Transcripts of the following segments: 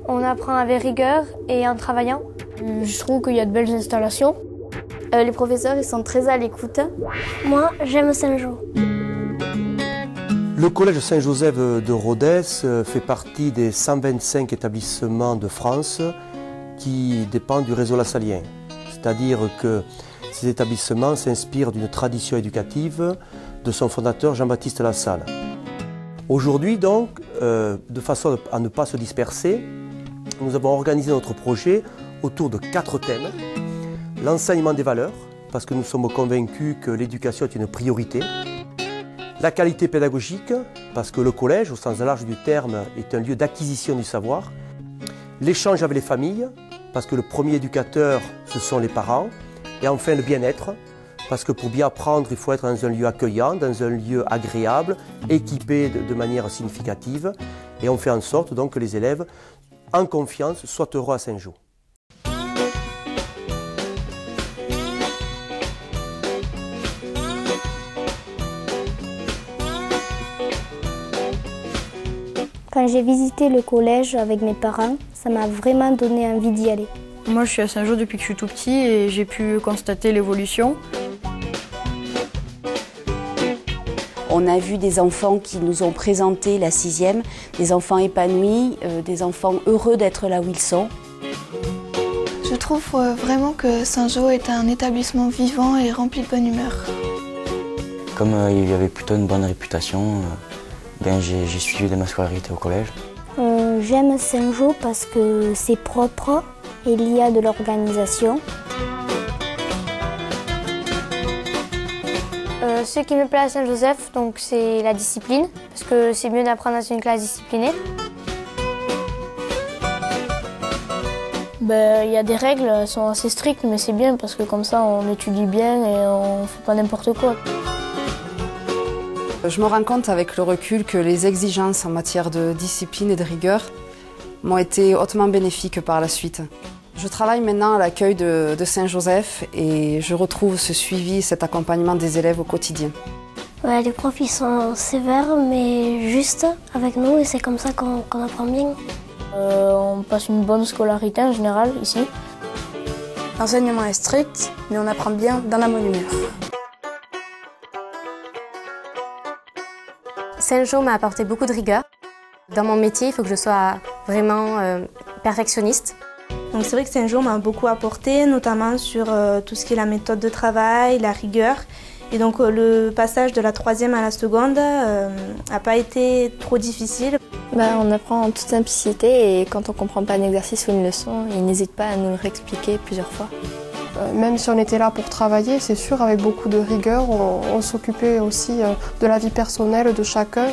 On apprend avec rigueur et en travaillant. Je trouve qu'il y a de belles installations. Les professeurs, ils sont très à l'écoute. Moi, j'aime Saint-Jean. Le collège Saint-Joseph de Rodez fait partie des 125 établissements de France qui dépendent du réseau Lassalien. C'est-à-dire que ces établissements s'inspirent d'une tradition éducative de son fondateur Jean-Baptiste Lassalle. Aujourd'hui donc, de façon à ne pas se disperser, nous avons organisé notre projet autour de 4 thèmes. L'enseignement des valeurs, parce que nous sommes convaincus que l'éducation est une priorité. La qualité pédagogique, parce que le collège, au sens large du terme, est un lieu d'acquisition du savoir. L'échange avec les familles, parce que le premier éducateur, ce sont les parents. Et enfin, le bien-être, parce que pour bien apprendre, il faut être dans un lieu accueillant, dans un lieu agréable, équipé de manière significative. Et on fait en sorte donc que les élèves, en confiance, soient heureux à Saint-Jean. Quand j'ai visité le collège avec mes parents, ça m'a vraiment donné envie d'y aller. Moi, je suis à Saint-Jean depuis que je suis tout petit et j'ai pu constater l'évolution. On a vu des enfants qui nous ont présenté la 6e, des enfants épanouis, des enfants heureux d'être là où ils sont. Je trouve vraiment que Saint-Jean est un établissement vivant et rempli de bonne humeur. Comme il y avait plutôt une bonne réputation, j'ai suivi de ma scolarité au collège. J'aime Saint-Jean parce que c'est propre et il y a de l'organisation. Ce qui me plaît à Saint-Joseph, c'est la discipline, parce que c'est mieux d'apprendre dans une classe disciplinée. Il y a des règles, elles sont assez strictes, mais c'est bien parce que comme ça on étudie bien et on ne fait pas n'importe quoi. Je me rends compte avec le recul que les exigences en matière de discipline et de rigueur m'ont été hautement bénéfiques par la suite. Je travaille maintenant à l'accueil de Saint-Joseph et je retrouve ce suivi, cet accompagnement des élèves au quotidien. Ouais, les profs ils sont sévères mais justes avec nous et c'est comme ça qu'on apprend bien. On passe une bonne scolarité en général ici. L'enseignement est strict, mais on apprend bien dans la bonne humeur. Saint-Jean m'a apporté beaucoup de rigueur. Dans mon métier, il faut que je sois vraiment perfectionniste. Donc c'est vrai que Saint-Jean m'a beaucoup apporté, notamment sur tout ce qui est la méthode de travail, la rigueur. Et donc le passage de la 3e à la seconde n'a pas été trop difficile. On apprend en toute simplicité et quand on ne comprend pas un exercice ou une leçon, il n'hésite pas à nous le réexpliquer plusieurs fois. Même si on était là pour travailler, c'est sûr, avec beaucoup de rigueur, on s'occupait aussi de la vie personnelle de chacun.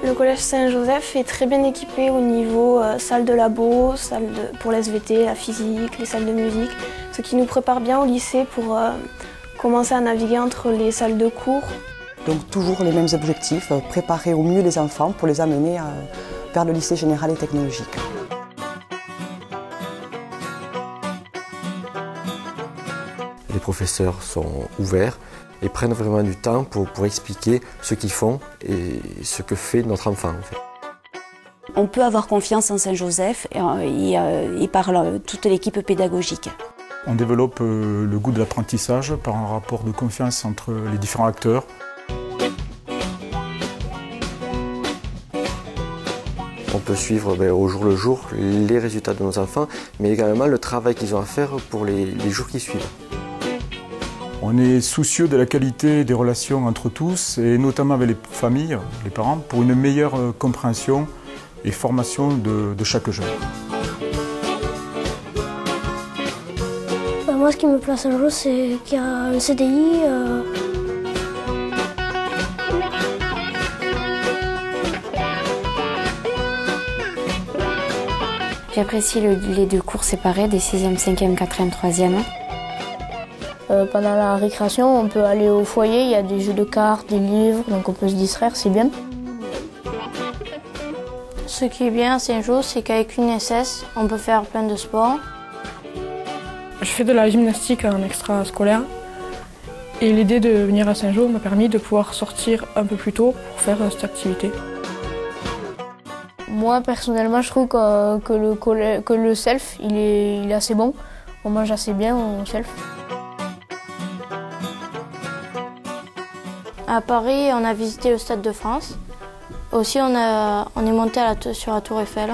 Le collège Saint-Joseph est très bien équipé au niveau salle de labo, pour la SVT, la physique, les salles de musique, ce qui nous prépare bien au lycée pour commencer à naviguer entre les salles de cours. Donc toujours les mêmes objectifs, préparer au mieux les enfants pour les amener vers le lycée général et technologique. Les professeurs sont ouverts et prennent vraiment du temps pour expliquer ce qu'ils font et ce que fait notre enfant. En fait. On peut avoir confiance en Saint-Joseph et par toute l'équipe pédagogique. On développe le goût de l'apprentissage par un rapport de confiance entre les différents acteurs. On peut suivre au jour le jour les résultats de nos enfants, mais également le travail qu'ils ont à faire pour les jours qui suivent. On est soucieux de la qualité des relations entre tous, et notamment avec les familles, les parents, pour une meilleure compréhension et formation de chaque jeune. Moi, ce qui me plaît à Saint-Jean, c'est qu'il y a un CDI. J'apprécie les 2 cours séparés, des 6e, 5e, 4e, 3e. Pendant la récréation, on peut aller au foyer, il y a des jeux de cartes, des livres, donc on peut se distraire, c'est bien. Ce qui est bien à Saint-Jean, c'est qu'avec une SS, on peut faire plein de sports. Je fais de la gymnastique en extrascolaire et l'idée de venir à Saint-Jean m'a permis de pouvoir sortir un peu plus tôt pour faire cette activité. Moi personnellement je trouve que le self il est assez bon. On mange assez bien au self. À Paris, on a visité le Stade de France. Aussi, on est monté sur la Tour Eiffel.